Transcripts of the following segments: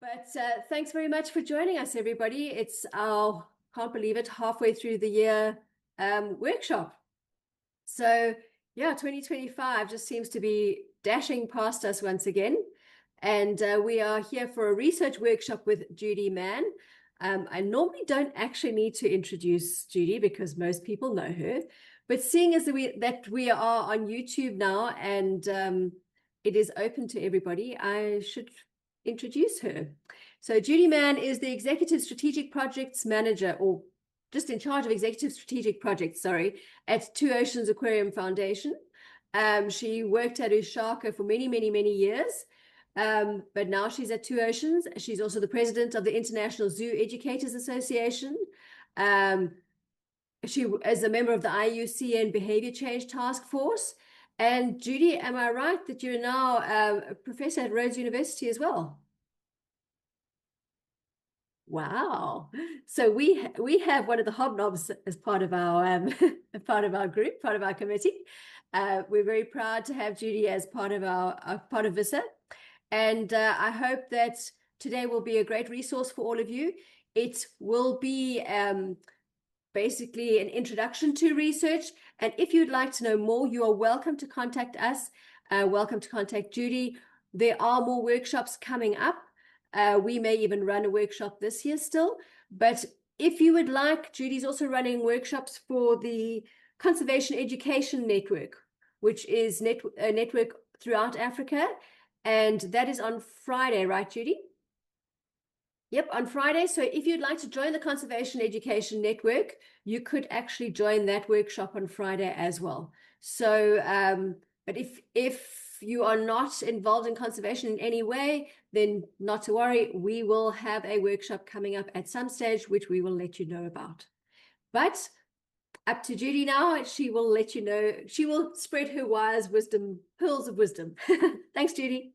But thanks very much for joining us, everybody. It's our, can't believe it, halfway through the year workshop. So yeah, 2025 just seems to be dashing past us once again. And we are here for a research workshop with Judy Mann. I normally don't actually need to introduce Judy because most people know her. But seeing as that we are on YouTube now and it is open to everybody, I should introduce her. So Judy Mann is the Executive Strategic Projects Manager, or just in charge of Executive Strategic Projects, sorry, at Two Oceans Aquarium Foundation. She worked at Ushaka for many, many, many years. But now she's at Two Oceans. She's also the president of the International Zoo Educators Association. She is a member of the IUCN Behavior Change Task Force. And Judy, am I right that you're now a professor at Rhodes University as well? Wow. So we have one of the hobnobs as part of our part of our group, part of our committee. We're very proud to have Judy as part of our part of VISSA. And I hope that today will be a great resource for all of you. It will be basically an introduction to research. And if you'd like to know more, you are welcome to contact us. Welcome to contact Judy. There are more workshops coming up. We may even run a workshop this year still. But if you would like, Judy's also running workshops for the Conservation Education Network, which is a network throughout Africa. And that is on Friday, right, Judy? Yep, on Friday. So if you'd like to join the Conservation Education Network, you could actually join that workshop on Friday as well. So, but if you are not involved in conservation in any way, then not to worry. We will have a workshop coming up at some stage, which we will let you know about. But up to Judy now. She will let you know. She will spread her wise wisdom, pearls of wisdom. Thanks, Judy.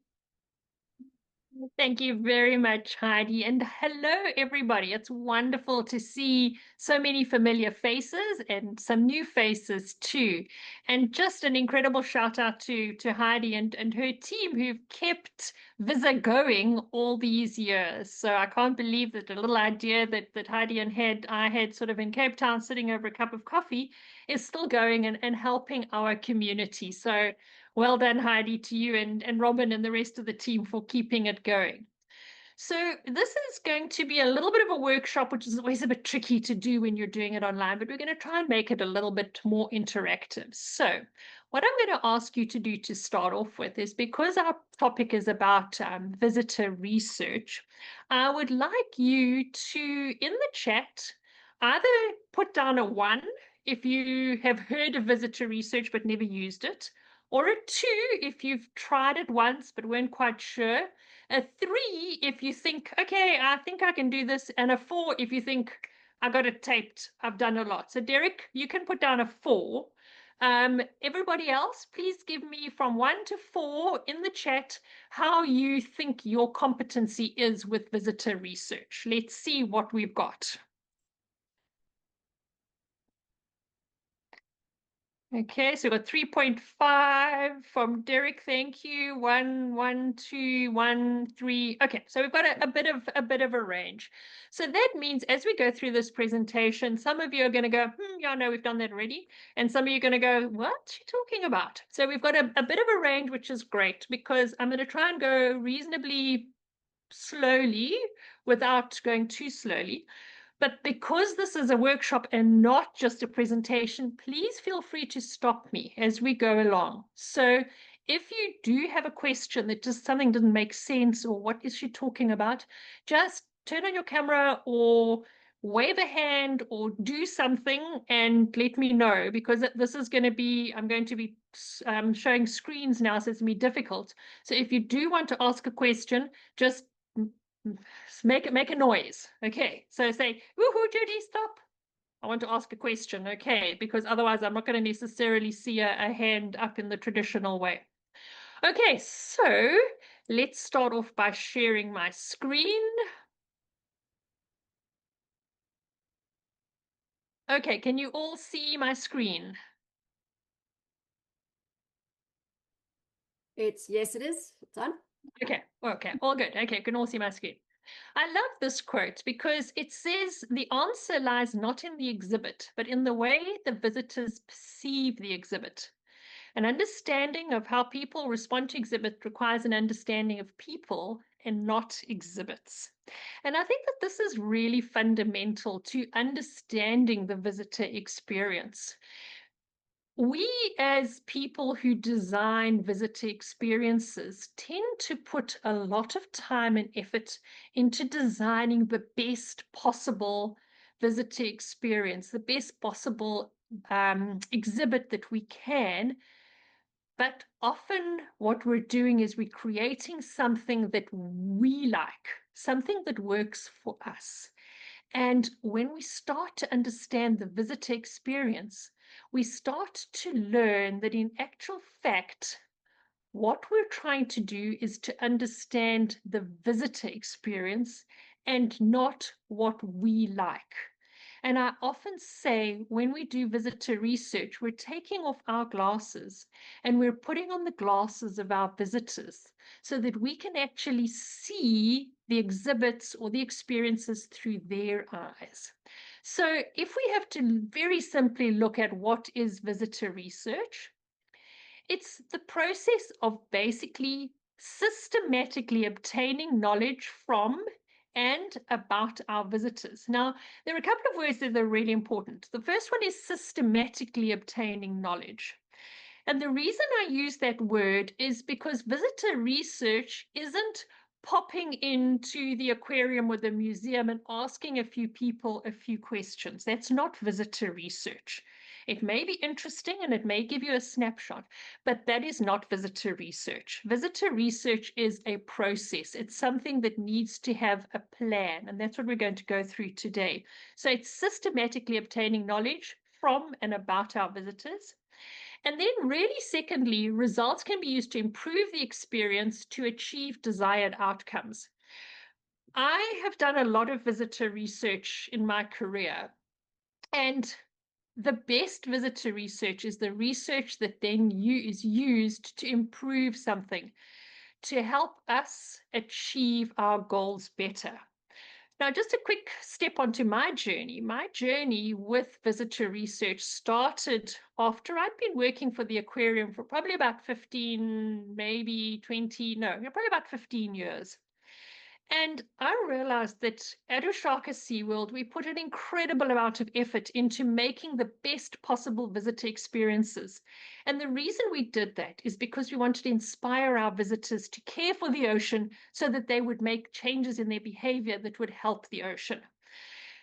Thank you very much, Heidi. And hello, everybody. It's wonderful to see so many familiar faces and some new faces too. And just an incredible shout out to Heidi and her team who've kept VISSA going all these years. So I can't believe that the little idea that Heidi and I had sort of in Cape Town sitting over a cup of coffee is still going and helping our community. So well done, Heidi, to you and Robin and the rest of the team for keeping it going. So this is going to be a little bit of a workshop, which is always a bit tricky to do when you're doing it online, but we're going to try and make it a little bit more interactive. So what I'm going to ask you to do to start off with is, because our topic is about visitor research, I would like you to, in the chat, either put down a 1 if you have heard of visitor research but never used it, or a 2 if you've tried it once but weren't quite sure, a 3 if you think, okay, I think I can do this, and a 4 if you think, I got it taped, I've done a lot. So Derek, you can put down a 4. Everybody else, please give me from 1 to 4 in the chat how you think your competency is with visitor research. Let's see what we've got. Okay, so we got 3.5 from Derek. Thank you. 1, 1, 2, 1, 3. Okay, so we've got a bit of a range. So that means as we go through this presentation, some of you are going to go, yeah, no, we've done that already. And some of you are going to go, what's she talking about? So we've got a bit of a range, which is great, because I'm going to try and go reasonably slowly without going too slowly. But because this is a workshop and not just a presentation, please feel free to stop me as we go along. So if you do have a question that just something didn't make sense, or what is she talking about, just turn on your camera or wave a hand or do something and let me know, because this is going to be, I'm going to be showing screens now, so it's going to be difficult. So if you do want to ask a question, just make a noise. Okay, so say, woohoo, Judy, stop. I want to ask a question. Okay, because otherwise I'm not going to necessarily see a hand up in the traditional way. Okay, so let's start off by sharing my screen. Okay, can you all see my screen? Yes, it is. It's on. Okay, all good. Okay, you can all see my screen. I love this quote because it says the answer lies not in the exhibit, but in the way the visitors perceive the exhibit. An understanding of how people respond to exhibit requires an understanding of people and not exhibits. And I think that this is really fundamental to understanding the visitor experience. We, as people who design visitor experiences, tend to put a lot of time and effort into designing the best possible visitor experience, the best possible exhibit that we can. But often what we're doing is we're creating something that we like, something that works for us. And when we start to understand the visitor experience, we start to learn that in actual fact, what we're trying to do is to understand the visitor experience and not what we like. And I often say when we do visitor research, we're taking off our glasses and we're putting on the glasses of our visitors so that we can actually see the exhibits or the experiences through their eyes. So if we have to very simply look at what is visitor research, it's the process of basically systematically obtaining knowledge from and about our visitors. Now, there are a couple of words that are really important. The first one is systematically obtaining knowledge. And the reason I use that word is because visitor research isn't popping into the aquarium or the museum and asking a few people a few questions. That's not visitor research. It may be interesting and it may give you a snapshot, but that is not visitor research. Visitor research is a process. It's something that needs to have a plan, and that's what we're going to go through today. So it's systematically obtaining knowledge from and about our visitors. And then really secondly, results can be used to improve the experience to achieve desired outcomes. I have done a lot of visitor research in my career, and the best visitor research is the research that then is used to improve something, to help us achieve our goals better. Now, just a quick step onto my journey. My journey with visitor research started after I'd been working for the aquarium for probably about 15, maybe 20, no, probably about 15 years. And I realized that at Oshaka SeaWorld, we put an incredible amount of effort into making the best possible visitor experiences. And the reason we did that is because we wanted to inspire our visitors to care for the ocean so that they would make changes in their behavior that would help the ocean.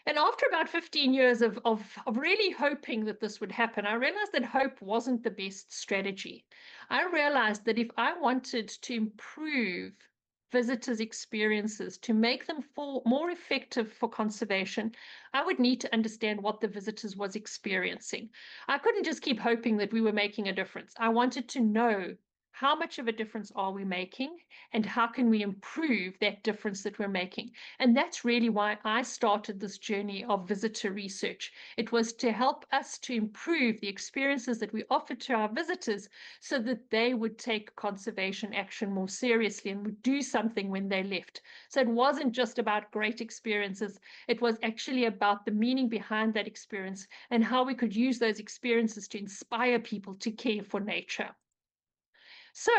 And after about 15 years of really hoping that this would happen, I realized that hope wasn't the best strategy. I realized that if I wanted to improve visitors' experiences, to make them more effective for conservation, I would need to understand what the visitors was experiencing. I couldn't just keep hoping that we were making a difference. I wanted to know how much of a difference are we making and how can we improve that difference that we're making. And that's really why I started this journey of visitor research. It was to help us to improve the experiences that we offer to our visitors so that they would take conservation action more seriously and would do something when they left. So it wasn't just about great experiences. It was actually about the meaning behind that experience and how we could use those experiences to inspire people to care for nature. So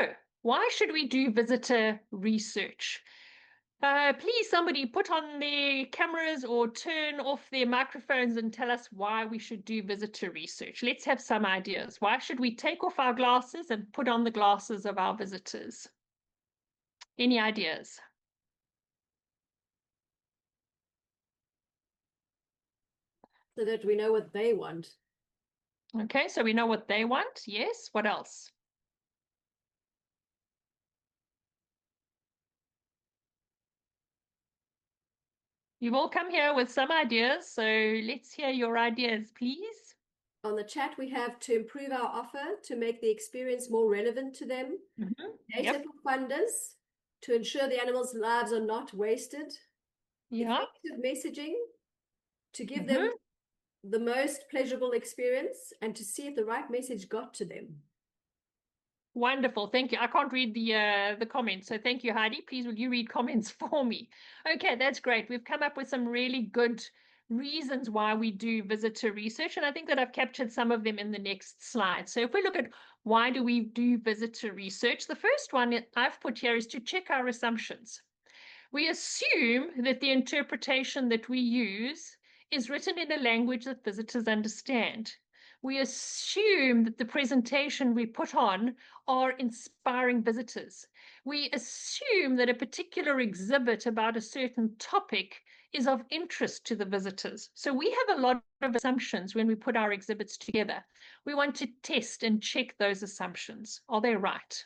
why should we do visitor research? Please, somebody put on their cameras or turn off their microphones and tell us why we should do visitor research. Let's have some ideas. Why should we take off our glasses and put on the glasses of our visitors? Any ideas? So that we know what they want. Okay, so we know what they want. Yes. What else? You've all come here with some ideas, so let's hear your ideas, please. On the chat, we have to improve our offer to make the experience more relevant to them. Data Yep. for funders to ensure the animals' lives are not wasted. Yeah. Effective messaging to give them the most pleasurable experience and to see if the right message got to them. Wonderful. Thank you. I can't read the comments. So thank you, Heidi. Please will you read comments for me? Okay, that's great. We've come up with some really good reasons why we do visitor research, and I think that I've captured some of them in the next slide. So if we look at why do we do visitor research, the first one I've put here is to check our assumptions. We assume that the interpretation that we use is written in a language that visitors understand. We assume that the presentation we put on are inspiring visitors. We assume that a particular exhibit about a certain topic is of interest to the visitors. So we have a lot of assumptions when we put our exhibits together. We want to test and check those assumptions. Are they right?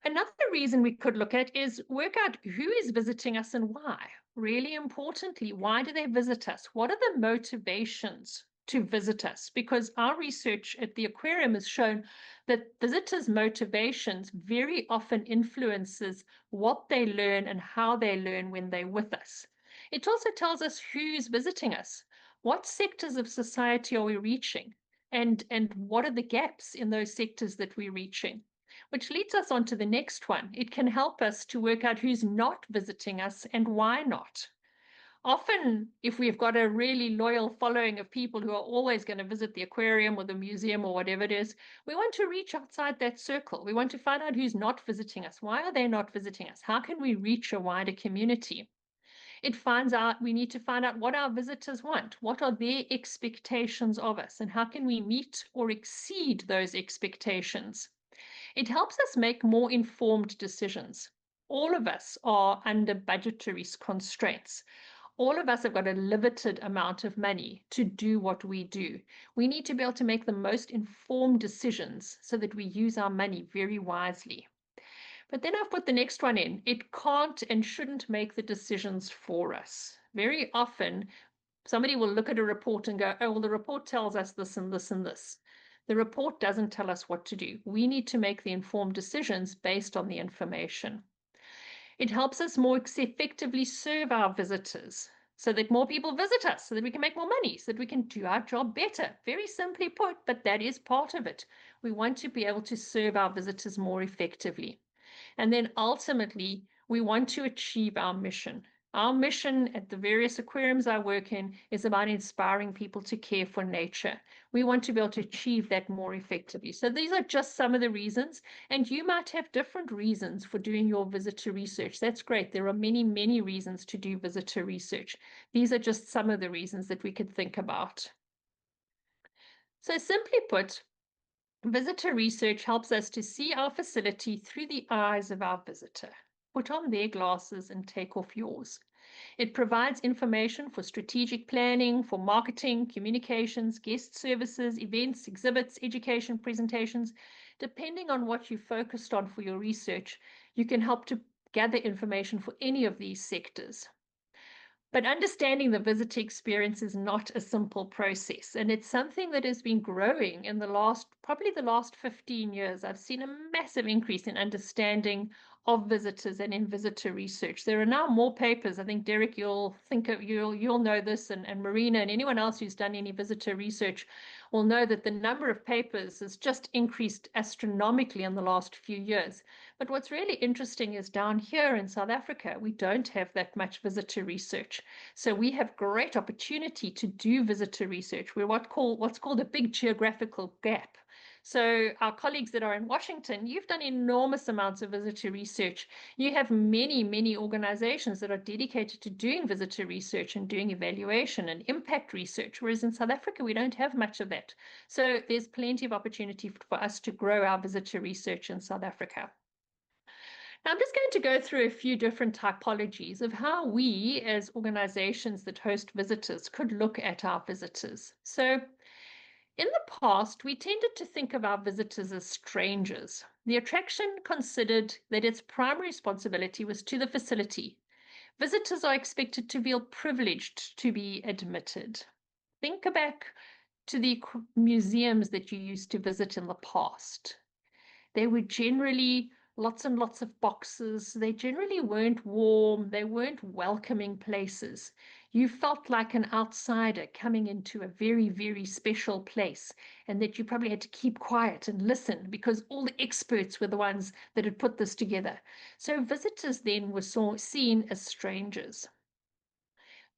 Another reason we could look at is work out who is visiting us and why. Really importantly, why do they visit us? What are the motivations to visit us? Because our research at the aquarium has shown that visitors' motivations very often influences what they learn and how they learn when they're with us. It also tells us who's visiting us. What sectors of society are we reaching? And what are the gaps in those sectors that we're reaching? Which leads us on to the next one. It can help us to work out who's not visiting us and why not. Often, if we've got a really loyal following of people who are always going to visit the aquarium or the museum or whatever it is, we want to reach outside that circle. We want to find out who's not visiting us. Why are they not visiting us? How can we reach a wider community? We need to find out what our visitors want. What are their expectations of us? And how can we meet or exceed those expectations? It helps us make more informed decisions. All of us are under budgetary constraints. All of us have got a limited amount of money to do what we do. We need to be able to make the most informed decisions so that we use our money very wisely. But then I've put the next one in. It can't and shouldn't make the decisions for us. Very often, somebody will look at a report and go, oh, well, the report tells us this and this and this. The report doesn't tell us what to do. We need to make the informed decisions based on the information. It helps us more effectively serve our visitors so that more people visit us, so that we can make more money, so that we can do our job better. Very simply put, but that is part of it. We want to be able to serve our visitors more effectively. And then ultimately, we want to achieve our mission. Our mission at the various aquariums I work in is about inspiring people to care for nature. We want to be able to achieve that more effectively. So these are just some of the reasons, and you might have different reasons for doing your visitor research. That's great. There are many, many reasons to do visitor research. These are just some of the reasons that we could think about. So simply put, visitor research helps us to see our facility through the eyes of our visitor. Put on their glasses and take off yours. It provides information for strategic planning, for marketing, communications, guest services, events, exhibits, education, presentations. Depending on what you focused on for your research, you can help to gather information for any of these sectors. But understanding the visitor experience is not a simple process, and it's something that has been growing in probably the last 15 years. I've seen a massive increase in understanding of visitors and in visitor research. There are now more papers. I think, Derek, you'll know this, and Marina and anyone else who's done any visitor research will know that the number of papers has just increased astronomically in the last few years. But what's really interesting is down here in South Africa, we don't have that much visitor research. So we have great opportunity to do visitor research. We're what's called a big geographical gap. So our colleagues that are in Washington, you've done enormous amounts of visitor research. You have many, many organizations that are dedicated to doing visitor research and doing evaluation and impact research, whereas in South Africa, we don't have much of that. So there's plenty of opportunity for us to grow our visitor research in South Africa. Now, I'm just going to go through a few different typologies of how we, as organizations that host visitors, could look at our visitors. So in the past, we tended to think of our visitors as strangers. The attraction considered that its primary responsibility was to the facility. Visitors are expected to feel privileged to be admitted. Think back to the museums that you used to visit in the past. They were generally lots and lots of boxes. They generally weren't warm, they weren't welcoming places. You felt like an outsider coming into a very, very special place, and that you probably had to keep quiet and listen because all the experts were the ones that had put this together. So visitors then were seen as strangers.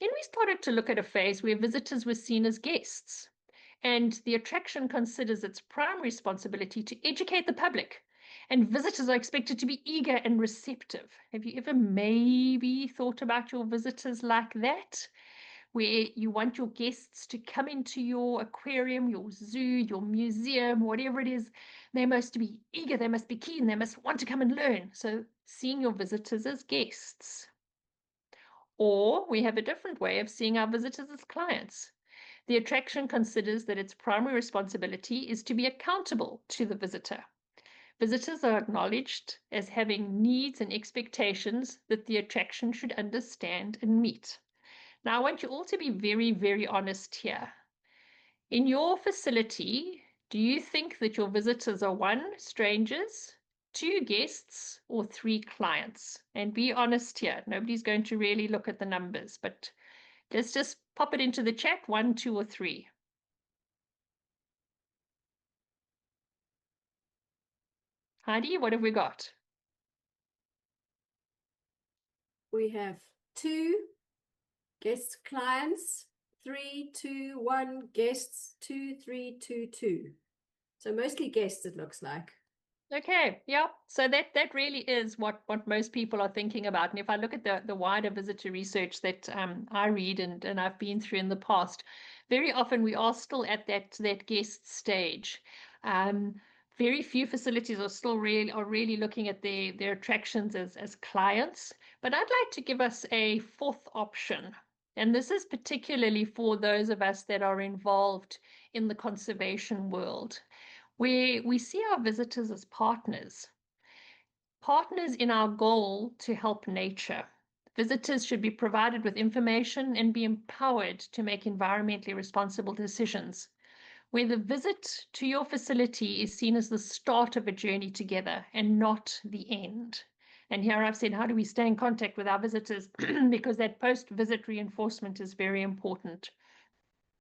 Then we started to look at a phase where visitors were seen as guests, and the attraction considers its prime responsibility to educate the public, and visitors are expected to be eager and receptive. Have you ever maybe thought about your visitors like that, where you want your guests to come into your aquarium, your zoo, your museum, whatever it is? They must be eager, they must be keen, they must want to come and learn. So seeing your visitors as guests. Or we have a different way of seeing our visitors as clients. The attraction considers that its primary responsibility is to be accountable to the visitor. Visitors are acknowledged as having needs and expectations that the attraction should understand and meet. Now, I want you all to be very, very honest here. In your facility, do you think that your visitors are one, strangers, two, guests, or three, clients? And be honest here. Nobody's going to really look at the numbers, but let's just pop it into the chat, one, two, or three. Heidi, what have we got? We have 2 guest clients, 3, 2, 1 guests, 2, 3, 2, 2. So mostly guests, it looks like. Okay, yeah. So that really is what most people are thinking about. And if I look at the wider visitor research that I read and I've been through in the past, very often we are still at that guest stage. Very few facilities are still really looking at their attractions as clients. But I'd like to give us a fourth option. And this is particularly for those of us that are involved in the conservation world, where we see our visitors as partners in our goal to help nature. Visitors should be provided with information and be empowered to make environmentally responsible decisions, where the visit to your facility is seen as the start of a journey together and not the end. And here I've said, how do we stay in contact with our visitors? Because that post-visit reinforcement is very important.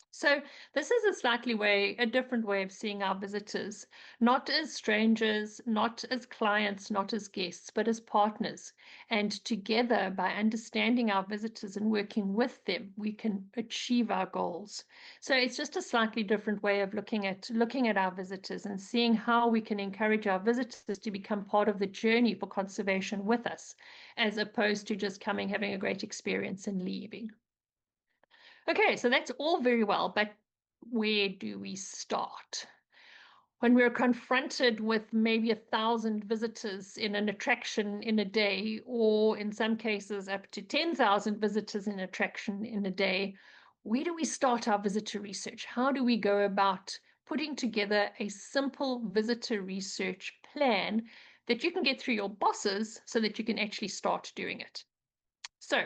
So this is a different way of seeing our visitors, not as strangers, not as clients, not as guests, but as partners. And together, by understanding our visitors and working with them, we can achieve our goals. So it's just a slightly different way of looking at our visitors and seeing how we can encourage our visitors to become part of the journey for conservation with us, as opposed to just coming, having a great experience and leaving. Okay, so that's all very well, but where do we start? When we're confronted with maybe 1,000 visitors in an attraction in a day, or in some cases up to 10,000 visitors in an attraction in a day, where do we start our visitor research? How do we go about putting together a simple visitor research plan that you can get through your bosses so that you can actually start doing it? So,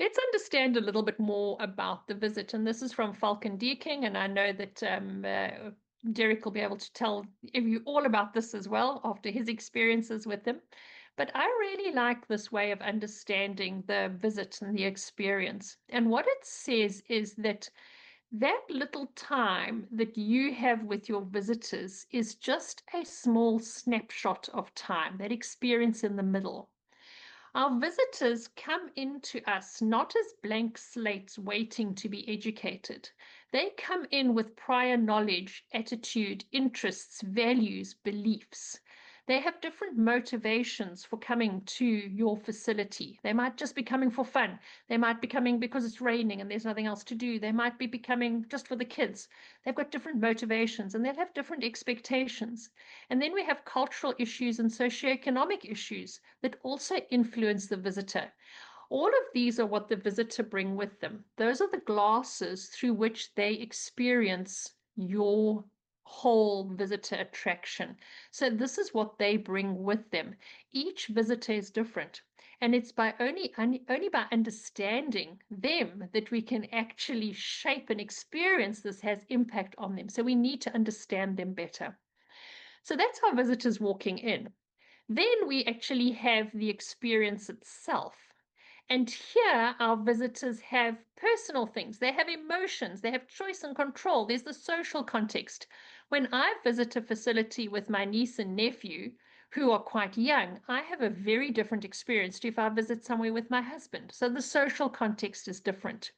let's understand a little bit more about the visit. And this is from Falcon Deaking, and I know that Derek will be able to tell you all about this as well after his experiences with them. But I really like this way of understanding the visit and the experience. And what it says is that little time that you have with your visitors is just a small snapshot of time, that experience in the middle. Our visitors come into us not as blank slates waiting to be educated. They come in with prior knowledge, attitude, interests, values, beliefs. They have different motivations for coming to your facility. They might just be coming for fun. They might be coming because it's raining and there's nothing else to do. They might be coming just for the kids. They've got different motivations and they'll have different expectations. And then we have cultural issues and socioeconomic issues that also influence the visitor. All of these are what the visitor bring with them. Those are the glasses through which they experience your whole visitor attraction. So this is what they bring with them. Each visitor is different. And it's by only by understanding them that we can actually shape and experience this has impact on them. So we need to understand them better. So that's our visitors walking in. Then we actually have the experience itself. And here our visitors have personal things. They have emotions. They have choice and control. There's the social context. When I visit a facility with my niece and nephew, who are quite young, I have a very different experience to if I visit somewhere with my husband. So the social context is different.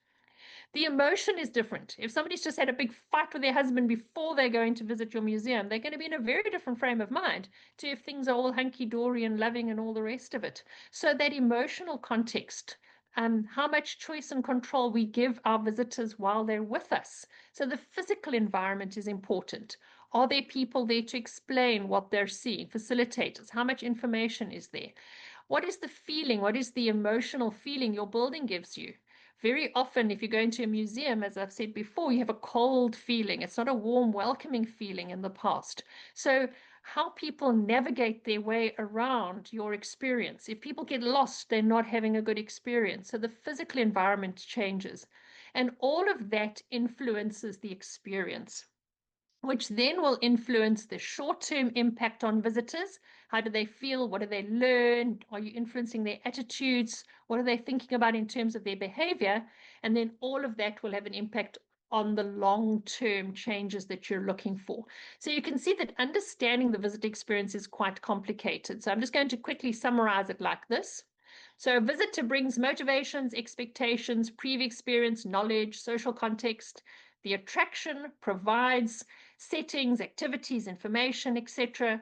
The emotion is different. If somebody's just had a big fight with their husband before they're going to visit your museum, they're going to be in a very different frame of mind to if things are all hunky-dory and loving and all the rest of it. So that emotional context, how much choice and control we give our visitors while they're with us. So the physical environment is important. Are there people there to explain what they're seeing? Facilitators, how much information is there? What is the feeling? What is the emotional feeling your building gives you? Very often, if you go into a museum, as I've said before, you have a cold feeling. It's not a warm, welcoming feeling in the past. So how people navigate their way around your experience. If people get lost, they're not having a good experience. So the physical environment changes. And all of that influences the experience, which then will influence the short-term impact on visitors. How do they feel? What do they learn? Are you influencing their attitudes? What are they thinking about in terms of their behavior? And then all of that will have an impact on the long-term changes that you're looking for. So you can see that understanding the visit experience is quite complicated. So I'm just going to quickly summarize it like this. So a visitor brings motivations, expectations, previous experience, knowledge, social context. The attraction provides settings, activities, information, etc.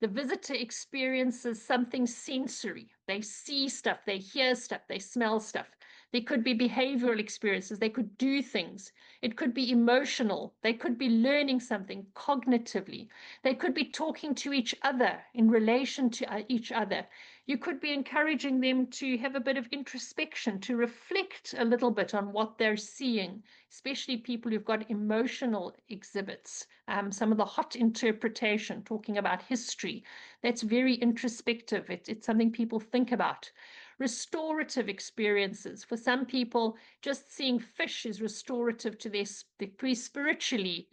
The visitor experiences something sensory. They see stuff, they hear stuff, they smell stuff. There could be behavioral experiences. They could do things. It could be emotional. They could be learning something cognitively. They could be talking to each other in relation to each other. You could be encouraging them to have a bit of introspection, to reflect a little bit on what they're seeing, especially people who've got emotional exhibits, some of the hot interpretation, talking about history. That's very introspective. It's something people think about. Restorative experiences. For some people, just seeing fish is restorative to their spiritually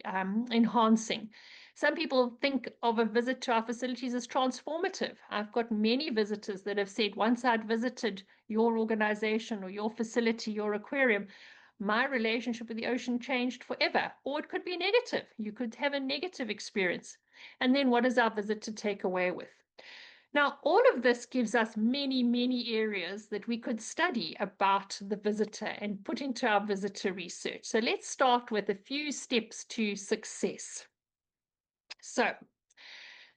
enhancing. Some people think of a visit to our facilities as transformative. I've got many visitors that have said, once I'd visited your organization or your facility, your aquarium, my relationship with the ocean changed forever. Or it could be negative. You could have a negative experience. And then what does our visitor take away with? Now, all of this gives us many, many areas that we could study about the visitor and put into our visitor research. So let's start with a few steps to success. So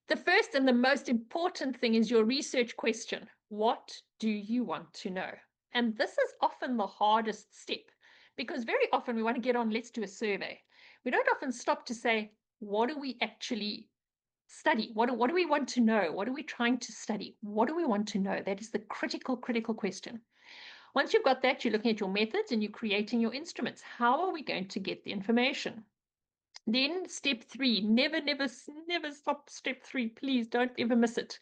the first and the most important thing is your research question. What do you want to know? And this is often the hardest step because very often we want to get on, let's do a survey. We don't often stop to say, what do we actually study? What do we want to know? What are we trying to study? What do we want to know? That is the critical question. Once you've got that, you're looking at your methods and you're creating your instruments. How are we going to get the information? Then step 3, never stop step 3. Please don't ever miss it.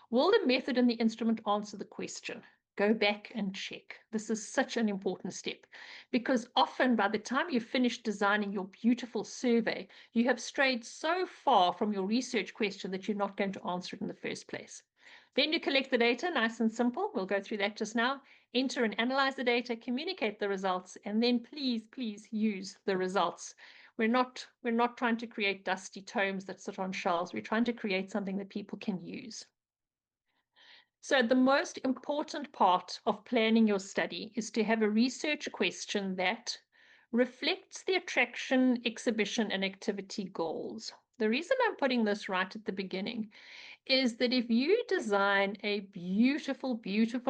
Will the method and the instrument answer the question? Go back and check. This is such an important step because often by the time you've finished designing your beautiful survey, you have strayed so far from your research question that you're not going to answer it in the first place. Then you collect the data, nice and simple. We'll go through that just now. Enter and analyze the data, communicate the results, and then please use the results. We're not trying to create dusty tomes that sit on shelves. We're trying to create something that people can use. So the most important part of planning your study is to have a research question that reflects the attraction, exhibition, and activity goals. The reason I'm putting this right at the beginning is that if you design a beautiful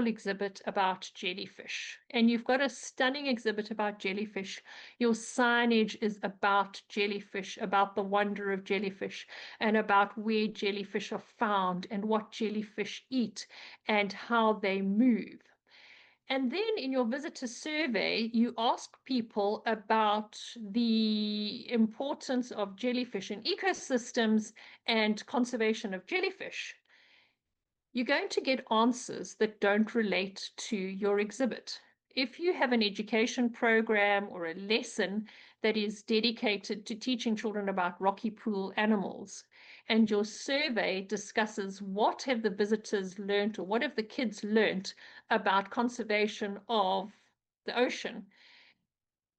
exhibit about jellyfish, and you've got a stunning exhibit about jellyfish, your signage is about jellyfish, about the wonder of jellyfish, and about where jellyfish are found, and what jellyfish eat, and how they move. And then in your visitor survey, you ask people about the importance of jellyfish in ecosystems and conservation of jellyfish. You're going to get answers that don't relate to your exhibit. If you have an education program or a lesson that is dedicated to teaching children about rocky pool animals, and your survey discusses what have the visitors learnt, or what have the kids learnt about conservation of the ocean,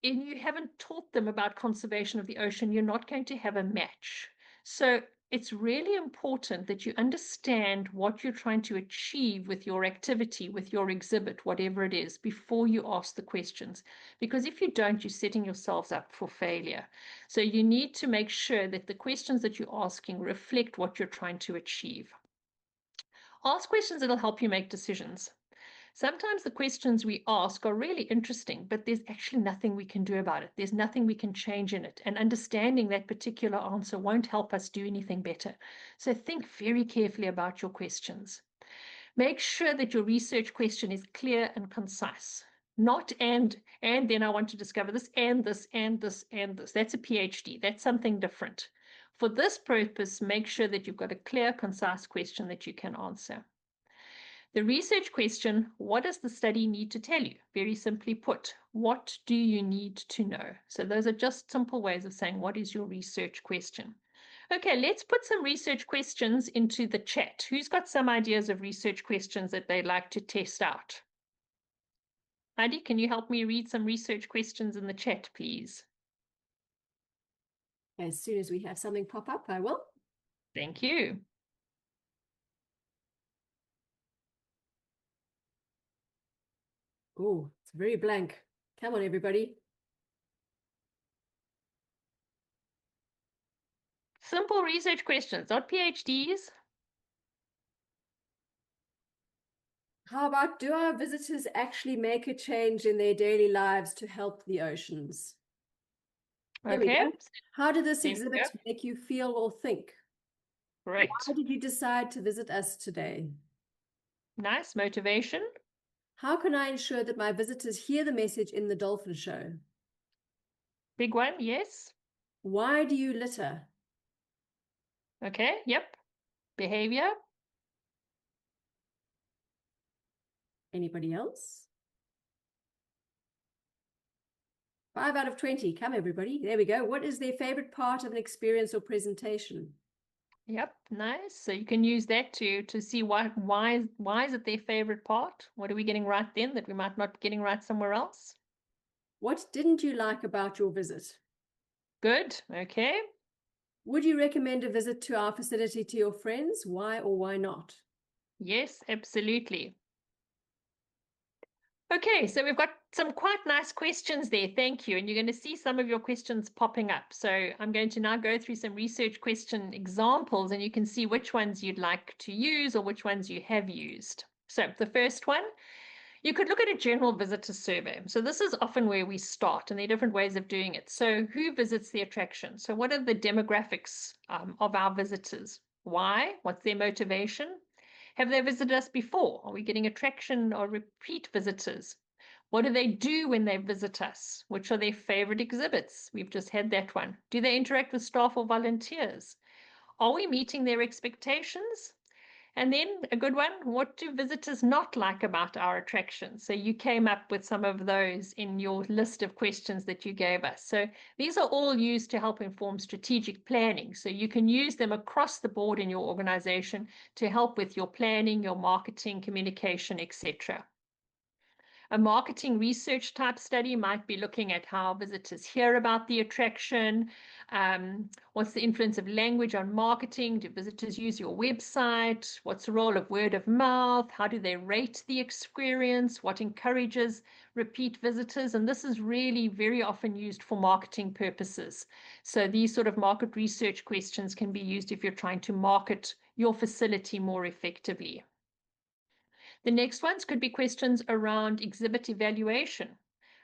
and you haven't taught them about conservation of the ocean, you're not going to have a match. So it's really important that you understand what you're trying to achieve with your activity, with your exhibit, whatever it is, before you ask the questions. Because if you don't, you're setting yourselves up for failure. So you need to make sure that the questions that you're asking reflect what you're trying to achieve. Ask questions that'll help you make decisions. Sometimes the questions we ask are really interesting, but there's actually nothing we can do about it. There's nothing we can change in it. And understanding that particular answer won't help us do anything better. So think very carefully about your questions. Make sure that your research question is clear and concise. Not and then I want to discover this, and this, and this, and this. That's a PhD. That's something different. For this purpose, make sure that you've got a clear, concise question that you can answer. The research question, what does the study need to tell you? Very simply put, what do you need to know? So those are just simple ways of saying, what is your research question? Okay, let's put some research questions into the chat. Who's got some ideas of research questions that they'd like to test out? Heidi, can you help me read some research questions in the chat, please? As soon as we have something pop up, I will. Thank you. Oh, it's very blank. Come on, everybody. Simple research questions, not PhDs. How about, do our visitors actually make a change in their daily lives to help the oceans? There we Okay. go. How did this There we exhibit go. make you feel or think? Great. Why did you decide to visit us today? Nice motivation. How can I ensure that my visitors hear the message in the dolphin show? Big one, yes. Why do you litter? Okay, yep. Behavior. Anybody else? 5 out of 20. Come, everybody. There we go. What is their favorite part of an experience or presentation? Yep, nice. So you can use that to see why is it their favorite part? What are we getting right then that we might not be getting right somewhere else? What didn't you like about your visit? Good. Okay. Would you recommend a visit to our facility to your friends? Why or why not? Yes, absolutely. Okay, so we've got some quite nice questions there. Thank you. And you're going to see some of your questions popping up. So I'm going to now go through some research question examples, and you can see which ones you'd like to use or which ones you have used. So the first one, you could look at a general visitor survey. So this is often where we start, and there are different ways of doing it. So who visits the attraction? So what are the demographics of our visitors? Why? What's their motivation? Have they visited us before? Are we getting attraction or repeat visitors? What do they do when they visit us? Which are their favorite exhibits? We've just had that one. Do they interact with staff or volunteers? Are we meeting their expectations? And then a good one, what do visitors not like about our attractions? So you came up with some of those in your list of questions that you gave us. So these are all used to help inform strategic planning. So you can use them across the board in your organization to help with your planning, your marketing, communication, etc. A marketing research type study might be looking at how visitors hear about the attraction. What's the influence of language on marketing? Do visitors use your website? What's the role of word of mouth? How do they rate the experience? What encourages repeat visitors? And this is really very often used for marketing purposes. So these sort of market research questions can be used if you're trying to market your facility more effectively. The next ones could be questions around exhibit evaluation.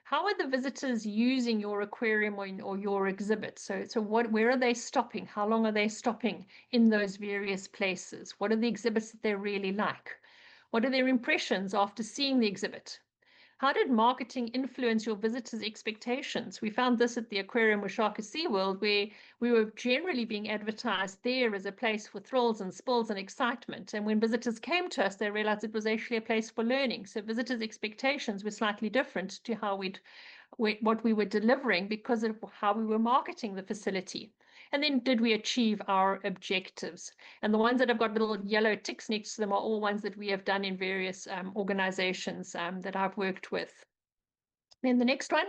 How are the visitors using your aquarium or your exhibit? So where are they stopping? How long are they stopping in those various places? What are the exhibits that they really like? What are their impressions after seeing the exhibit? How did marketing influence your visitors' expectations? We found this at the aquarium with Shark SeaWorld, where we were generally being advertised there as a place for thrills and spills and excitement. And when visitors came to us, they realized it was actually a place for learning. So visitors' expectations were slightly different to how what we were delivering because of how we were marketing the facility. And then did we achieve our objectives? And the ones that have got little yellow ticks next to them are all ones that we have done in various organizations that I've worked with. Then the next one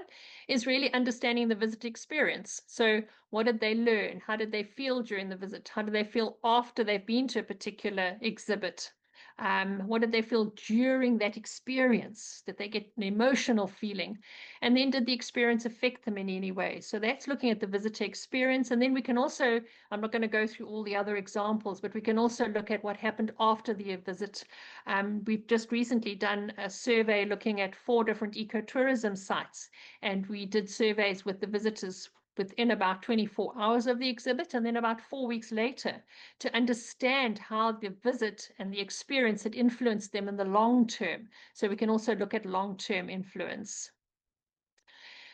is really understanding the visit experience. So what did they learn? How did they feel during the visit? How do they feel after they've been to a particular exhibit? What did they feel during that experience? Did they get an emotional feeling? And then did the experience affect them in any way? So that's looking at the visitor experience. And then we can also, I'm not going to go through all the other examples, but we can also look at what happened after the visit. We've just recently done a survey looking at 4 different ecotourism sites, and we did surveys with the visitors within about 24 hours of the exhibit and then about 4 weeks later to understand how the visit and the experience had influenced them in the long term. So we can also look at long-term influence.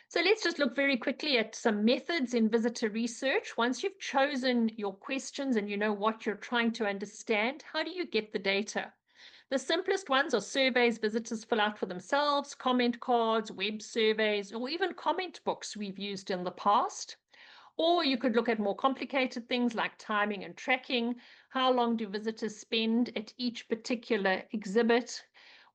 So let's just look very quickly at some methods in visitor research. Once you've chosen your questions and you know what you're trying to understand, how do you get the data? The simplest ones are surveys visitors fill out for themselves, comment cards, web surveys, or even comment books we've used in the past. Or you could look at more complicated things like timing and tracking. How long do visitors spend at each particular exhibit?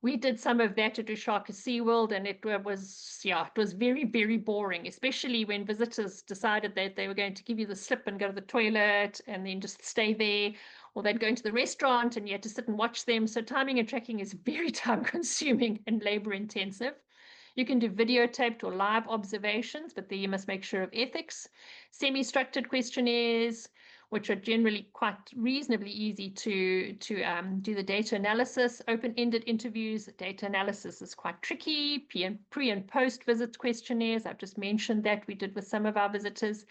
We did some of that at Ushaka SeaWorld, and it was very, very boring, especially when visitors decided that they were going to give you the slip and go to the toilet and then just stay there, or they'd go into the restaurant and you had to sit and watch them. So timing and tracking is very time consuming and labor intensive. You can do videotaped or live observations, but there you must make sure of ethics. Semi-structured questionnaires, which are generally quite reasonably easy to do the data analysis. Open-ended interviews, data analysis is quite tricky. Pre and post-visit questionnaires, I've just mentioned that we did with some of our visitors.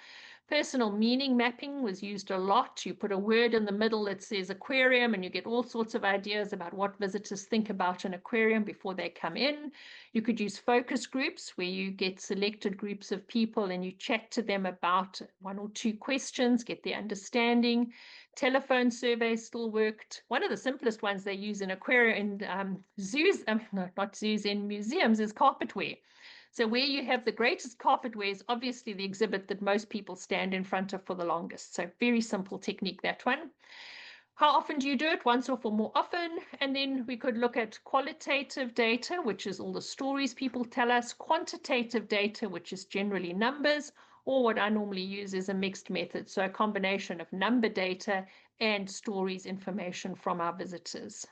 Personal meaning mapping was used a lot. You put a word in the middle that says aquarium and you get all sorts of ideas about what visitors think about an aquarium before they come in. You could use focus groups where you get selected groups of people and you chat to them about 1 or 2 questions, get their understanding. Telephone surveys still worked. One of the simplest ones they use in aquarium in zoos, no, not zoos, in museums is carpetware. So where you have the greatest carpetware is obviously the exhibit that most people stand in front of for the longest. So very simple technique, that one. How often do you do it? Once off or more often? And then we could look at qualitative data, which is all the stories people tell us, quantitative data, which is generally numbers, or what I normally use is a mixed method. So a combination of number data and stories information from our visitors.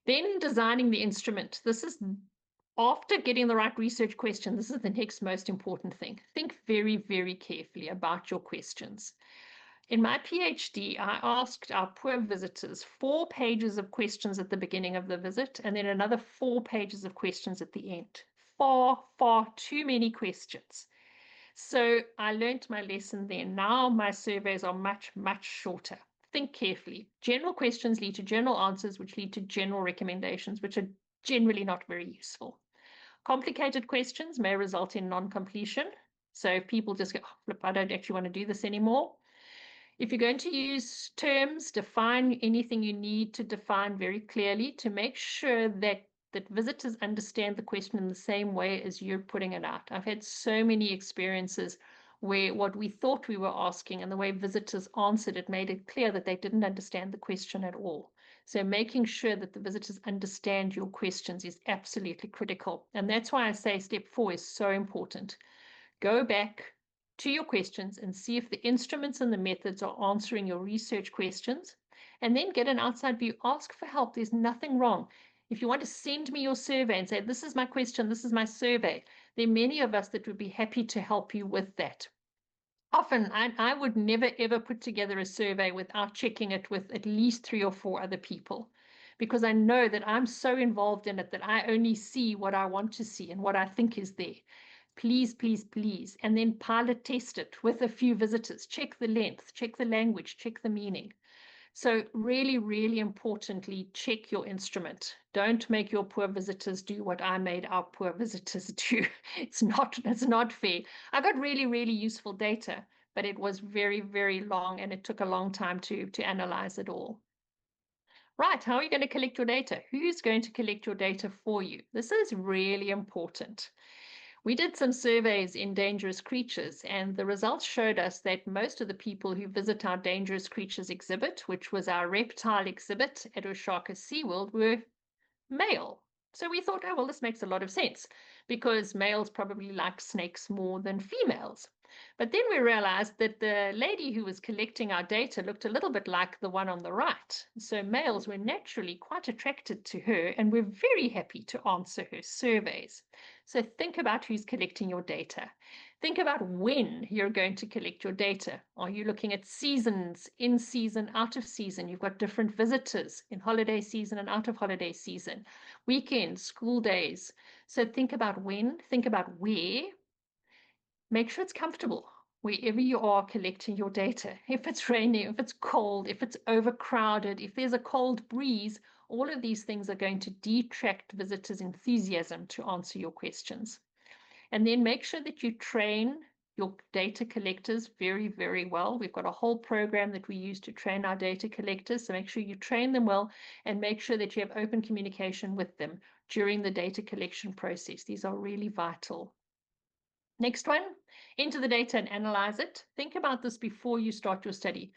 Then designing the instrument. This is after getting the right research question, this is the next most important thing. Think very, very carefully about your questions. In my PhD, I asked our poor visitors 4 pages of questions at the beginning of the visit and then another 4 pages of questions at the end. Far, far too many questions. So I learned my lesson then. Now my surveys are much, much shorter. Think carefully. General questions lead to general answers, which lead to general recommendations, which are generally not very useful. Complicated questions may result in non-completion. So if people just go, oh, flip, I don't actually want to do this anymore. If you're going to use terms, define anything you need to define very clearly to make sure that visitors understand the question in the same way as you're putting it out. I've had so many experiences where what we thought we were asking and the way visitors answered it made it clear that they didn't understand the question at all. So making sure that the visitors understand your questions is absolutely critical. And that's why I say step 4 is so important. Go back to your questions and see if the instruments and the methods are answering your research questions, and then get an outside view. Ask for help. There's nothing wrong. If you want to send me your survey and say, this is my question, this is my survey, there are many of us that would be happy to help you with that. Often, I would never, ever put together a survey without checking it with at least 3 or 4 other people, because I know that I'm so involved in it that I only see what I want to see and what I think is there. Please, please, please. And then pilot test it with a few visitors. Check the length, check the language, check the meaning. So really, really importantly, check your instrument. Don't make your poor visitors do what I made our poor visitors do. It's not fair. I got really, really useful data, but it was very, very long and it took a long time to analyze it all. Right, how are you going to collect your data? Who's going to collect your data for you? This is really important. We did some surveys in dangerous creatures, and the results showed us that most of the people who visit our dangerous creatures exhibit, which was our reptile exhibit at Oshaka SeaWorld, were male. So we thought, oh, well, this makes a lot of sense because males probably like snakes more than females. But then we realized that the lady who was collecting our data looked a little bit like the one on the right. So males were naturally quite attracted to her and were very happy to answer her surveys. So think about who's collecting your data. Think about when you're going to collect your data. Are you looking at seasons, in season, out of season? You've got different visitors in holiday season and out of holiday season, weekends, school days. So think about when, think about where. Make sure it's comfortable wherever you are collecting your data. If it's raining, if it's cold, if it's overcrowded, if there's a cold breeze, all of these things are going to detract visitors' enthusiasm to answer your questions. And then make sure that you train your data collectors very, very well. We've got a whole program that we use to train our data collectors. So make sure you train them well and make sure that you have open communication with them during the data collection process. These are really vital. Next one, enter the data and analyze it. Think about this before you start your study.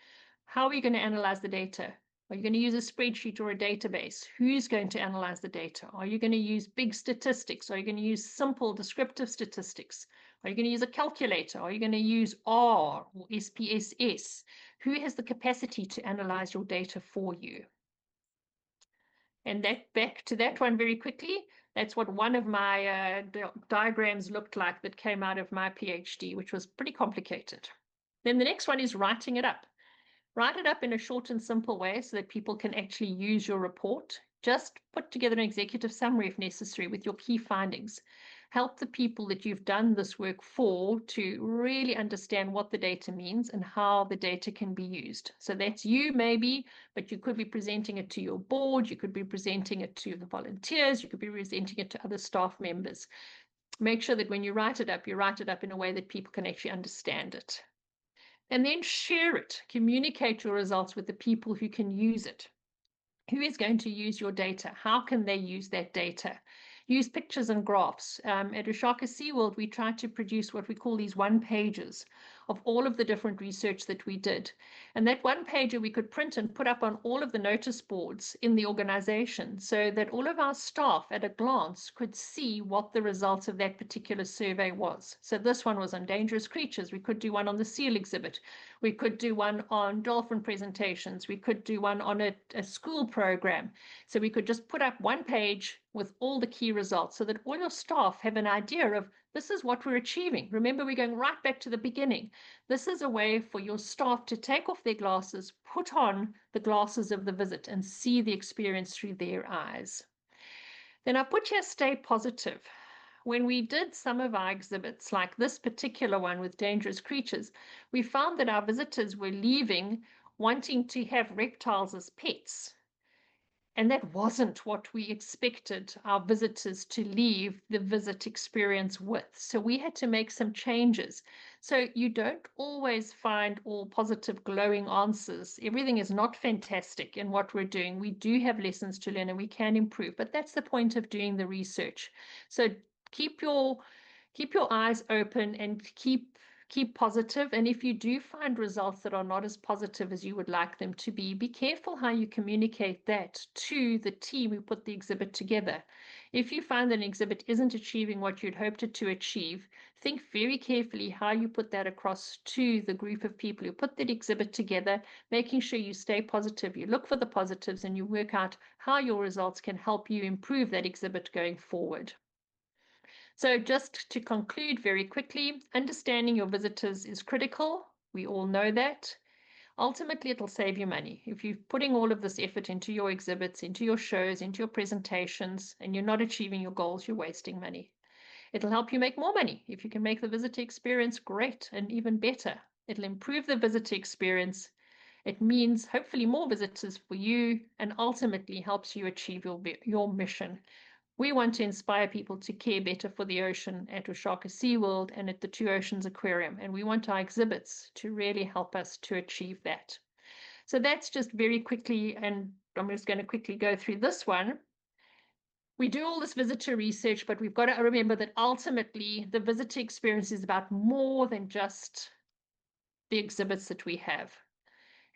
How are you going to analyze the data? Are you going to use a spreadsheet or a database? Who's going to analyze the data? Are you going to use big statistics? Are you going to use simple descriptive statistics? Are you going to use a calculator? Are you going to use R or SPSS? Who has the capacity to analyze your data for you? And that back to that one very quickly. That's what one of my diagrams looked like that came out of my PhD, which was pretty complicated. Then the next one is writing it up. Write it up in a short and simple way so that people can actually use your report. Just put together an executive summary if necessary with your key findings. Help the people that you've done this work for to really understand what the data means and how the data can be used. So that's you maybe, but you could be presenting it to your board, you could be presenting it to the volunteers, you could be presenting it to other staff members. Make sure that when you write it up in a way that people can actually understand it. And then share it. Communicate your results with the people who can use it. Who is going to use your data? How can they use that data? Use pictures and graphs. At Oshaka SeaWorld, we tried to produce what we call these one-pagers of all of the different research that we did. And that one-pager we could print and put up on all of the notice boards in the organization so that all of our staff at a glance could see what the results of that particular survey was. So this one was on dangerous creatures. We could do one on the seal exhibit. We could do one on dolphin presentations. We could do one on a school program. So we could just put up one page with all the key results so that all your staff have an idea of this is what we're achieving. Remember, we're going right back to the beginning. This is a way for your staff to take off their glasses, put on the glasses of the visit and see the experience through their eyes. Then I put here stay positive. When we did some of our exhibits, like this particular one with dangerous creatures, we found that our visitors were leaving wanting to have reptiles as pets. And that wasn't what we expected our visitors to leave the visit experience with. So we had to make some changes. So you don't always find all positive, glowing answers. Everything is not fantastic in what we're doing. We do have lessons to learn and we can improve, but that's the point of doing the research. So keep your eyes open and keep positive. And if you do find results that are not as positive as you would like them to be careful how you communicate that to the team who put the exhibit together. If you find that an exhibit isn't achieving what you'd hoped it to achieve, think very carefully how you put that across to the group of people who put that exhibit together, making sure you stay positive, you look for the positives, and you work out how your results can help you improve that exhibit going forward. So just to conclude very quickly, understanding your visitors is critical. We all know that. Ultimately, it'll save you money. If you're putting all of this effort into your exhibits, into your shows, into your presentations, and you're not achieving your goals, you're wasting money. It'll help you make more money. If you can make the visitor experience great and even better, it'll improve the visitor experience. It means hopefully more visitors for you and ultimately helps you achieve your mission. We want to inspire people to care better for the ocean at Oshaka SeaWorld and at the Two Oceans Aquarium. And we want our exhibits to really help us to achieve that. So that's just very quickly, and I'm just going to quickly go through this one. we do all this visitor research, but we've got to remember that ultimately the visitor experience is about more than just the exhibits that we have.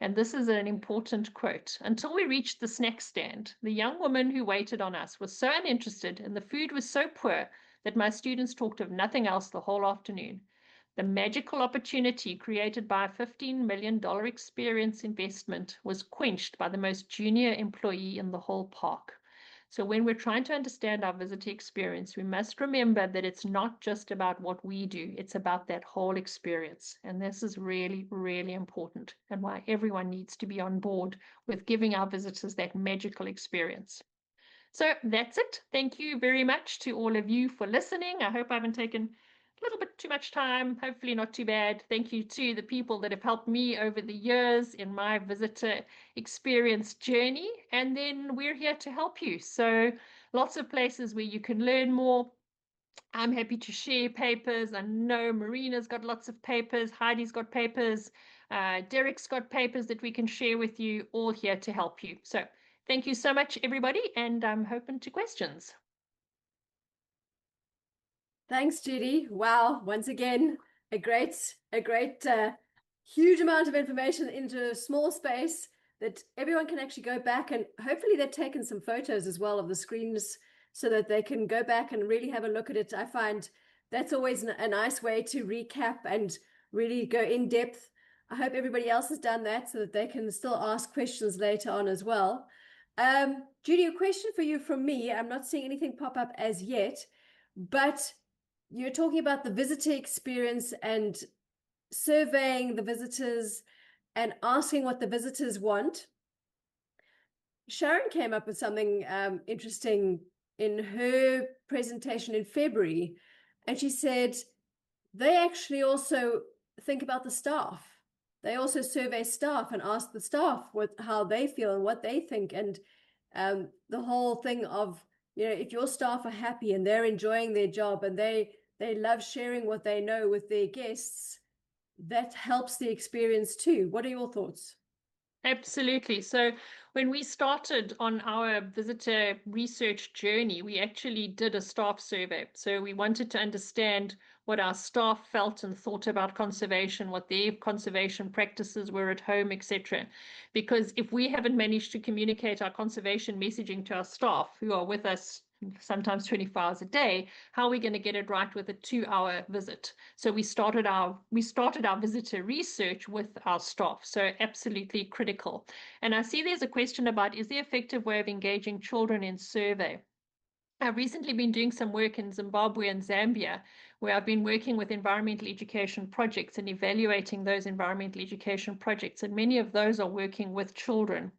And this is an important quote. Until we reached the snack stand, the young woman who waited on us was so uninterested and the food was so poor that my students talked of nothing else the whole afternoon. The magical opportunity created by a $15 million experience investment was quenched by the most junior employee in the whole park. So when we're trying to understand our visitor experience, we must remember that it's not just about what we do, it's about that whole experience. And this is really, really important and why everyone needs to be on board with giving our visitors that magical experience. So that's it. Thank you very much to all of you for listening. I hope I haven't taken a little bit too much time, hopefully not too bad. Thank you to the people that have helped me over the years in my visitor experience journey. And then we're here to help you. So lots of places where you can learn more. I'm happy to share papers. I know Marina's got lots of papers. Heidi's got papers. Derek's got papers that we can share with you, all here to help you. So thank you so much, everybody, and I'm open to questions. Thanks, Judy. Wow, once again, a great, huge amount of information into a small space that everyone can actually go back, and hopefully they've taken some photos as well of the screens so that they can go back and really have a look at it. I find that's always a nice way to recap and really go in depth. I hope everybody else has done that so that they can still ask questions later on as well. Judy, a question for you from me. I'm not seeing anything pop up as yet, but you're talking about the visitor experience and surveying the visitors and asking what the visitors want. Sharon came up with something interesting in her presentation in February, and she said they actually also think about the staff. They also survey staff and ask the staff how they feel and what they think, and the whole thing of, if your staff are happy and they're enjoying their job and they love sharing what they know with their guests, that helps the experience too. What are your thoughts? Absolutely. So when we started on our visitor research journey, we actually did a staff survey. So we wanted to understand what our staff felt and thought about conservation, what their conservation practices were at home, etc. Because if we haven't managed to communicate our conservation messaging to our staff who are with us sometimes 24 hours a day, how are we going to get it right with a 2-hour visit? So we started our visitor research with our staff. So absolutely critical. And I see there's a question about, is there an effective way of engaging children in survey? I've recently been doing some work in Zimbabwe and Zambia, where I've been working with environmental education projects and evaluating those environmental education projects. And many of those are working with children.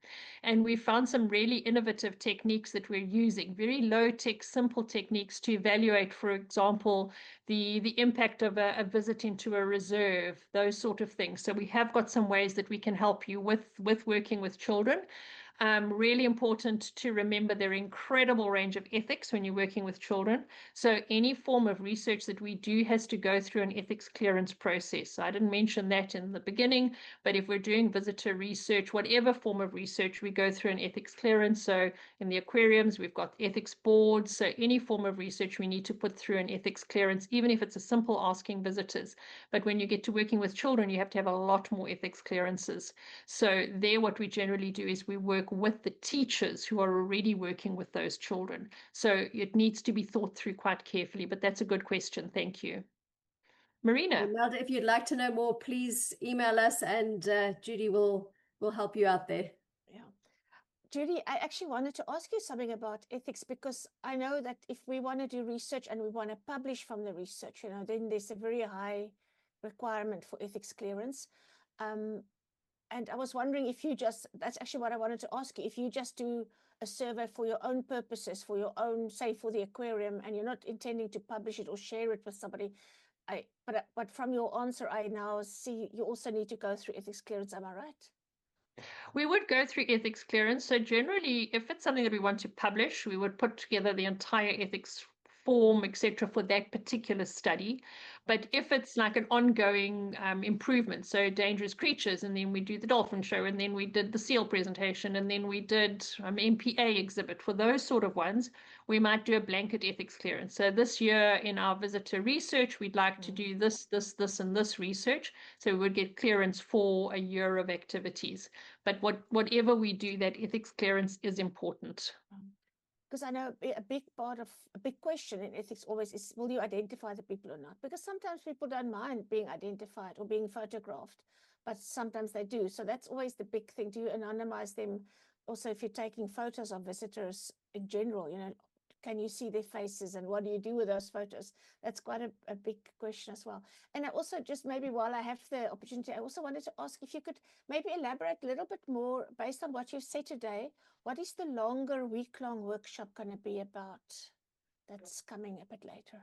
And we found some really innovative techniques that we're using, very low tech, simple techniques to evaluate, for example, the impact of a visit into a reserve, those sort of things. So we have got some ways that we can help you with working with children. Really important to remember there are incredible range of ethics when you're working with children. So any form of research that we do has to go through an ethics clearance process. So I didn't mention that in the beginning, but if we're doing visitor research, whatever form of research, we go through an ethics clearance. So in the aquariums, we've got ethics boards. So any form of research, we need to put through an ethics clearance, even if it's a simple asking visitors. But when you get to working with children, you have to have a lot more ethics clearances. So there, what we generally do is we work with the teachers who are already working with those children. So it needs to be thought through quite carefully, but that's a good question. Thank you. Marina. Imelda, if you'd like to know more, please email us, and Judy will help you out there. Yeah. Judy, I actually wanted to ask you something about ethics, because I know that if we want to do research and we want to publish from the research, then there's a very high requirement for ethics clearance. And I was wondering if that's actually what I wanted to ask you, if you just do a survey for your own purposes, for your own, say, for the aquarium, and you're not intending to publish it or share it with somebody. But from your answer, I now see you also need to go through ethics clearance. Am I right? We would go through ethics clearance. So generally, if it's something that we want to publish, we would put together the entire ethics form, etc., for that particular study. But if it's like an ongoing improvement, so dangerous creatures, and then we do the dolphin show, and then we did the seal presentation, and then we did MPA exhibit, for those sort of ones, we might do a blanket ethics clearance. So this year in our visitor research, we'd like to do this, and this research. So we would get clearance for a year of activities. But whatever we do, that ethics clearance is important. Because I know a big question in ethics always is, will you identify the people or not? Because sometimes people don't mind being identified or being photographed, but sometimes they do. So that's always the big thing. Do you anonymize them? Also, if you're taking photos of visitors in general, you know, can you see their faces, and what do you do with those photos? That's quite a big question as well. And I also, just maybe while I have the opportunity, I also wanted to ask if you could maybe elaborate a little bit more based on what you've said today. What is the longer week-long workshop going to be about that's coming a bit later?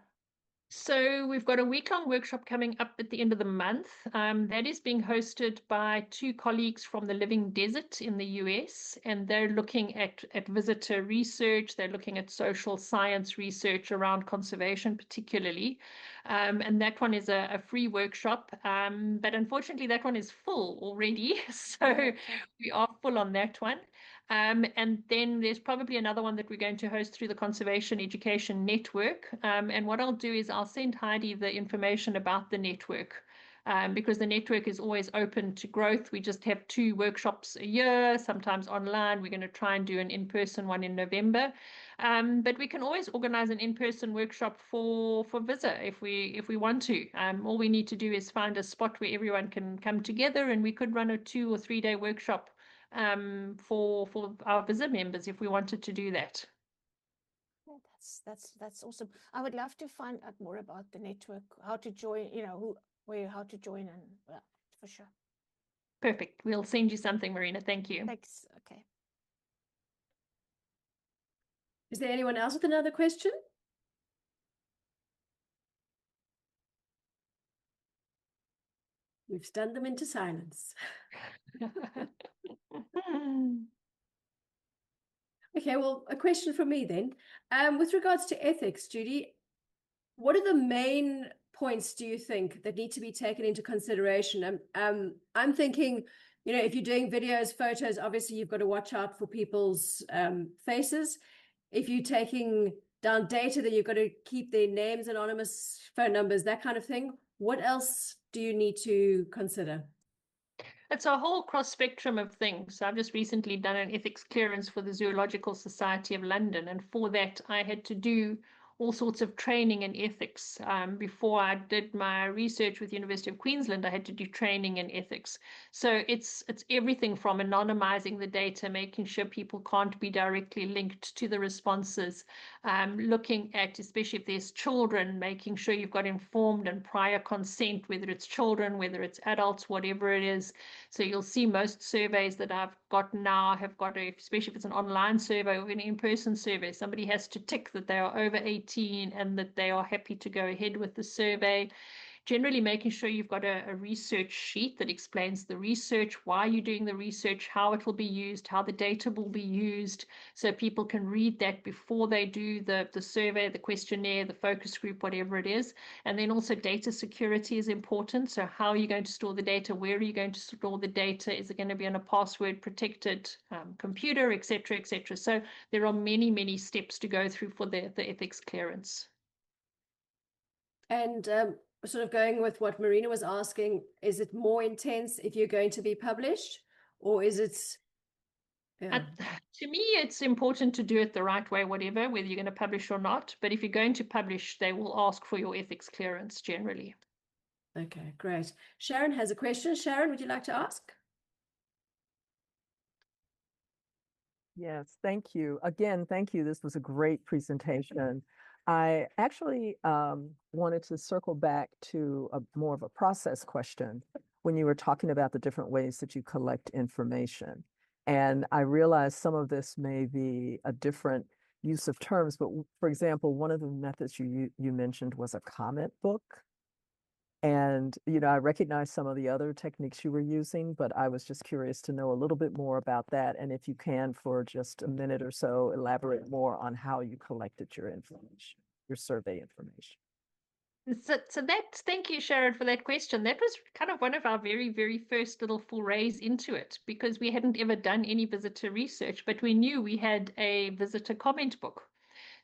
So we've got a week-long workshop coming up at the end of the month. That is being hosted by two colleagues from the Living Desert in the US, and they're looking at visitor research. They're looking at social science research around conservation particularly. And that one is a free workshop, but unfortunately that one is full already. So we are full on that one. And then there's probably another one that we're going to host through the Conservation Education Network. And what I'll do is I'll send Heidi the information about the network, because the network is always open to growth. We just have 2 workshops a year, sometimes online. We're going to try and do an in-person one in November. But we can always organize an in-person workshop for VISSA if we want to. All we need to do is find a spot where everyone can come together, and we could run a 2 or 3 day workshop for our VISSA members if we wanted to do that. Yeah, that's awesome. I would love to find out more about the network, how to join, you know, how to join, and for sure. Perfect. We'll send you something, Marina. Thank you. Thanks. Okay. Is there anyone else with another question? We've stunned them into silence. Okay, well, a question from me then. With regards to ethics, Judy, what are the main points do you think that need to be taken into consideration? I'm thinking, you know, if you're doing videos, photos, obviously you've got to watch out for people's faces. If you're taking down data, then you've got to keep their names anonymous, phone numbers, that kind of thing. What else do you need to consider? It's a whole cross spectrum of things. I've just recently done an ethics clearance for the Zoological Society of London, and for that I had to do all sorts of training in ethics. Before I did my research with University of Queensland, I had to do training in ethics. So it's everything from anonymizing the data, making sure people can't be directly linked to the responses, looking at, especially if there's children, making sure you've got informed and prior consent, whether it's children, whether it's adults, whatever it is. So you'll see most surveys that I've got now have got especially if it's an online survey or an in-person survey, somebody has to tick that they are over 18 and that they are happy to go ahead with the survey. Generally making sure you've got a research sheet that explains the research, why you're doing the research, how it will be used, how the data will be used, so people can read that before they do the survey, the questionnaire, the focus group, whatever it is. And then also data security is important. So how are you going to store the data? Where are you going to store the data? Is it going to be on a password protected computer, etc., etc.? So there are many, many steps to go through for the ethics clearance. And sort of going with what Marina was asking, is it more intense if you're going to be published, or is it? Yeah. To me, it's important to do it the right way, whatever, whether you're going to publish or not. But if you're going to publish, they will ask for your ethics clearance generally. Okay, great. Sharon has a question. Sharon, would you like to ask? Yes, thank you. Again, thank you. This was a great presentation. I actually wanted to circle back to more of a process question when you were talking about the different ways that you collect information. And I realize some of this may be a different use of terms, but for example, one of the methods you mentioned was a comment book. And, you know, I recognize some of the other techniques you were using, but I was just curious to know a little bit more about that. And if you can, for just a minute or so, elaborate more on how you collected your information. your survey information? Thank you, Sharon, for that question. That was kind of one of our very, very first little forays into it, because we hadn't ever done any visitor research, but we knew we had a visitor comment book.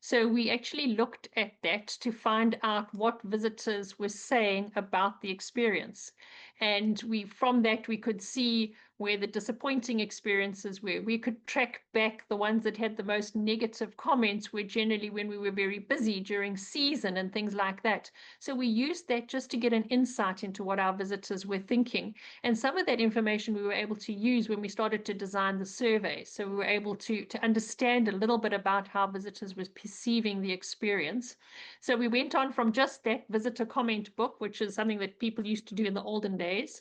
So we actually looked at that to find out what visitors were saying about the experience. And from that, we could see where the disappointing experiences were. We could track back the ones that had the most negative comments were generally when we were very busy during season and things like that. So we used that just to get an insight into what our visitors were thinking. And some of that information we were able to use when we started to design the survey. So we were able to understand a little bit about how visitors were perceiving the experience. So we went on from just that visitor comment book, which is something that people used to do in the olden days,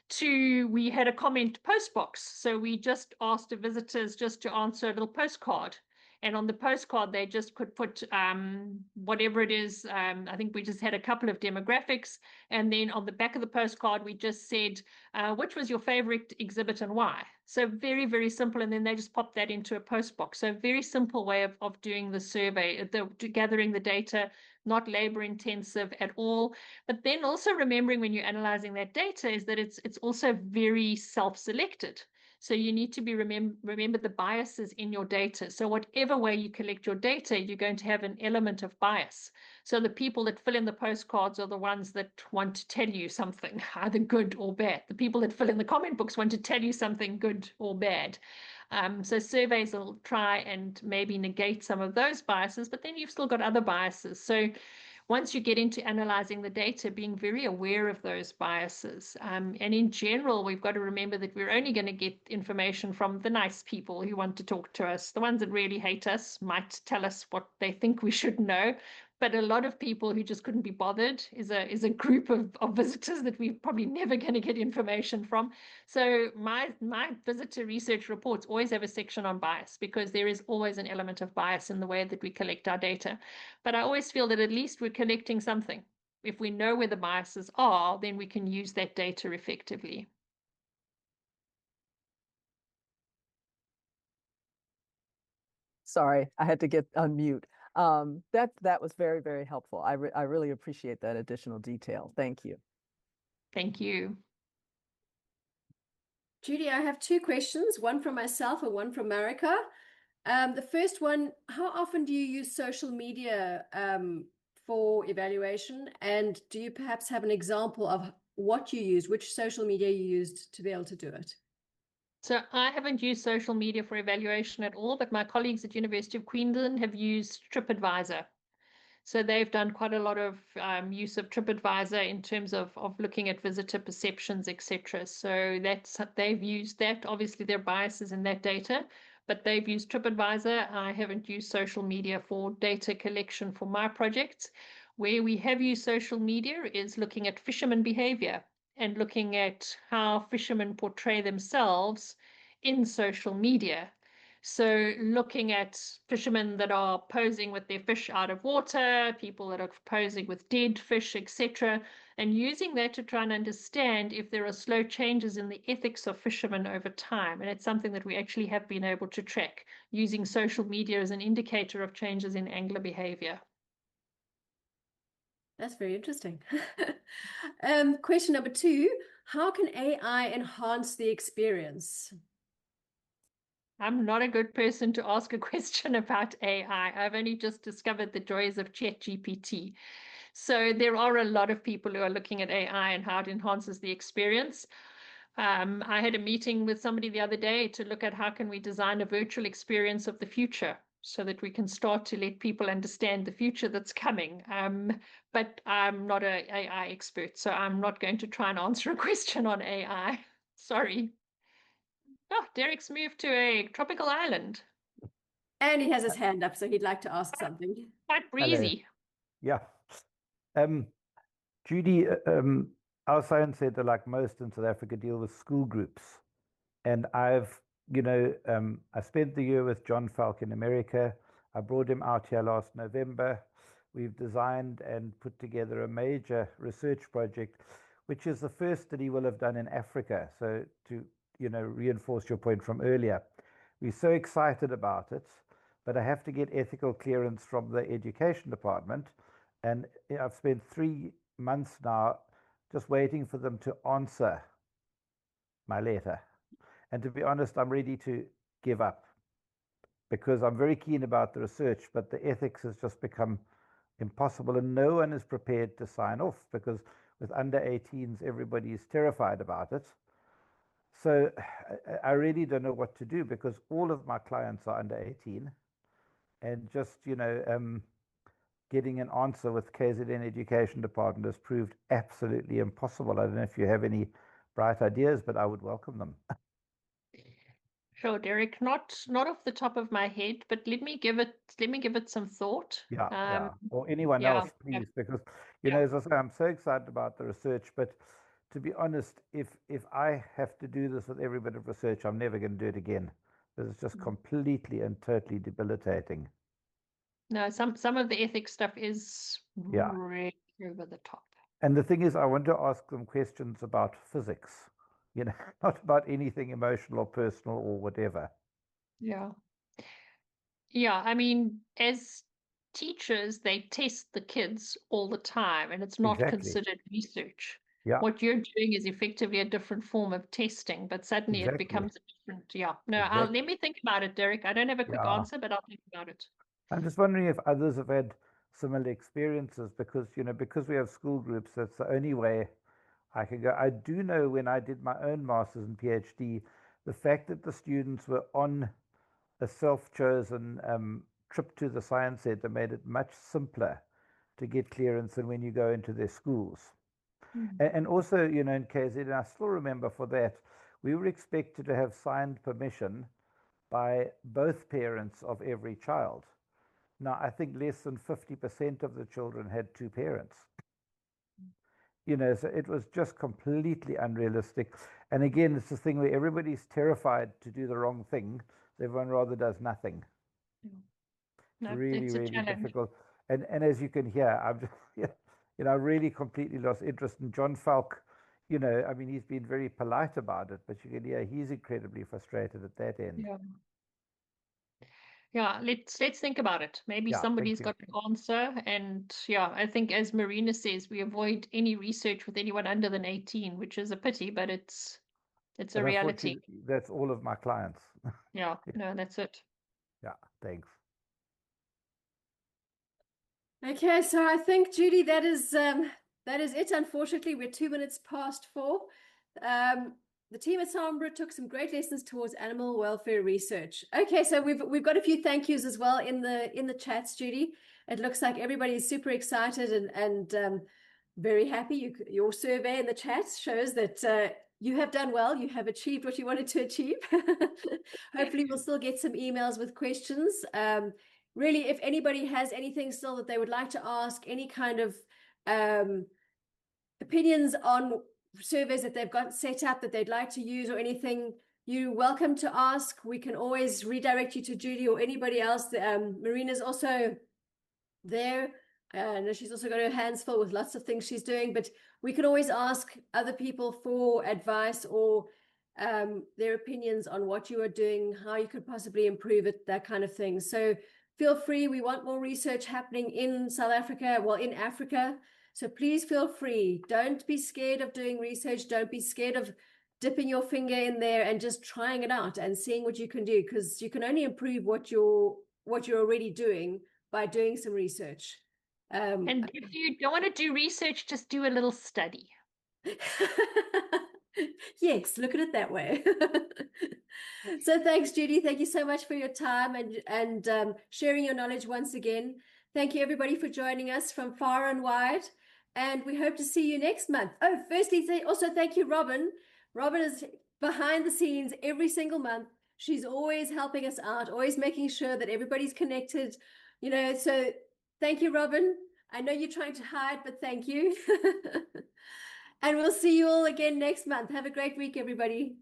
to we had a comment post box. So we just asked the visitors just to answer a little postcard. And on the postcard, they just could put whatever it is. I think we just had a couple of demographics. And then on the back of the postcard, we just said, which was your favorite exhibit and why? So very, very simple. And then they just popped that into a post box. So very simple way of doing the survey, gathering the data, not labor intensive at all. But then also remembering when you're analyzing that data is that it's also very self-selected. So you need to remember the biases in your data. So whatever way you collect your data, you're going to have an element of bias. So the people that fill in the postcards are the ones that want to tell you something, either good or bad. The people that fill in the comment books want to tell you something good or bad. So surveys will try and maybe negate some of those biases, but then you've still got other biases. So once you get into analyzing the data, being very aware of those biases. And in general, we've got to remember that we're only going to get information from the nice people who want to talk to us. The ones that really hate us might tell us what they think we should know. But a lot of people who just couldn't be bothered is a group of visitors that we're probably never going to get information from. So my visitor research reports always have a section on bias, because there is always an element of bias in the way that we collect our data. But I always feel that at least we're collecting something. If we know where the biases are, then we can use that data effectively. Sorry, I had to get unmute. That was very, very helpful. I really appreciate that additional detail. Thank you. Thank you. Judy, I have two questions, one from myself and one from Marika. The first one, how often do you use social media for evaluation? And do you perhaps have an example of what you use, which social media you used to be able to do it? So I haven't used social media for evaluation at all, but my colleagues at University of Queensland have used TripAdvisor. So they've done quite a lot of use of TripAdvisor in terms of looking at visitor perceptions, etc. So they've used that. Obviously, there are biases in that data, but they've used TripAdvisor. I haven't used social media for data collection for my projects. Where we have used social media is looking at fishermen behavior and looking at how fishermen portray themselves in social media. So looking at fishermen that are posing with their fish out of water, people that are posing with dead fish, etc., and using that to try and understand if there are slow changes in the ethics of fishermen over time. And it's something that we actually have been able to track using social media as an indicator of changes in angler behavior. That's very interesting. Question number two, how can AI enhance the experience? I'm not a good person to ask a question about AI. I've only just discovered the joys of ChatGPT. So there are a lot of people who are looking at AI and how it enhances the experience. I had a meeting with somebody the other day to look at how can we design a virtual experience of the future so that we can start to let people understand the future that's coming. But I'm not an AI expert, so I'm not going to try and answer a question on AI. Sorry. Oh, Derek's moved to a tropical island. And he has his hand up, so he'd like to ask something. Quite breezy. Hello. Yeah. Judy, our science center, like most in South Africa, deal with school groups. And I spent the year with John Falk in America. I brought him out here last November. We've designed and put together a major research project, which is the first that he will have done in Africa. So to reinforce your point from earlier, we're so excited about it. but I have to get ethical clearance from the education department. And I've spent 3 months now just waiting for them to answer my letter. And to be honest, I'm ready to give up because I'm very keen about the research, but the ethics has just become impossible, and no one is prepared to sign off because with under 18s, everybody is terrified about it. So I really don't know what to do because all of my clients are under 18, and just, getting an answer with KZN Education Department has proved absolutely impossible. I don't know if you have any bright ideas, but I would welcome them. Sure, Derek. Not off the top of my head, but let me give it some thought. Yeah. Or anyone yeah, else, please, because yeah. as I say, I'm so excited about the research. But to be honest, if I have to do this with every bit of research, I'm never going to do it again. Because it's just completely and totally debilitating. No, some of the ethics stuff is Yeah. really over the top. And the thing is, I want to ask them questions about physics, not about anything emotional or personal or whatever. Yeah. Yeah, I mean, as teachers, they test the kids all the time, and it's not Exactly. considered research. Yeah. What you're doing is effectively a different form of testing, but suddenly it Exactly. becomes a different, yeah. No, Exactly. let me think about it, Derek. I don't have a quick Yeah. answer, but I'll think about it. I'm just wondering if others have had similar experiences because, because we have school groups, that's the only way I can go. I do know when I did my own master's and PhD, the fact that the students were on a self-chosen trip to the science center made it much simpler to get clearance than when you go into their schools. And also, in KZN, and I still remember for that, we were expected to have signed permission by both parents of every child. Now, I think less than 50% of the children had 2 parents. So it was just completely unrealistic. And again, it's the thing where everybody's terrified to do the wrong thing, so everyone rather does nothing. No, Really, it's a really challenge. difficult. And as you can hear, I'm just, I really completely lost interest in John Falk. I mean, he's been very polite about it, but you can hear he's incredibly frustrated at that end. Yeah. Yeah, let's think about it. Maybe Yeah, somebody's thank got an answer. And yeah, I think as Marina says, we avoid any research with anyone under than 18, which is a pity, but it's a reality. That's all of my clients. Yeah, no, that's it. Yeah, thanks. Okay, so I think, Judy, that is it. Unfortunately, we're 2 minutes past 4. The team at Sambra took some great lessons towards animal welfare research. Okay, so we've got a few thank yous as well in the chats, Judy. It looks like everybody is super excited and very happy. Your survey in the chat shows that you have done well. You have achieved what you wanted to achieve. Hopefully, we'll still get some emails with questions. Really, if anybody has anything still that they would like to ask, any kind of opinions on surveys that they've got set up that they'd like to use or anything, you're welcome to ask. We can always redirect you to Judy or anybody else. Marina's also there. And she's also got her hands full with lots of things she's doing, but we can always ask other people for advice or their opinions on what you are doing, how you could possibly improve it, that kind of thing. So feel free. We want more research happening in South Africa, well, in Africa. So please feel free. Don't be scared of doing research. Don't be scared of dipping your finger in there and just trying it out and seeing what you can do, because you can only improve what you're already doing by doing some research. And if you don't want to do research, just do a little study. Yes, look at it that way. So thanks, Judy. Thank you so much for your time and sharing your knowledge once again. Thank you, everybody, for joining us from far and wide. And we hope to see you next month. Oh, firstly, also thank you, Robin. Robin is behind the scenes every single month. She's always helping us out, always making sure that everybody's connected. So thank you, Robin. I know you're trying to hide, but thank you. And we'll see you all again next month. Have a great week, everybody.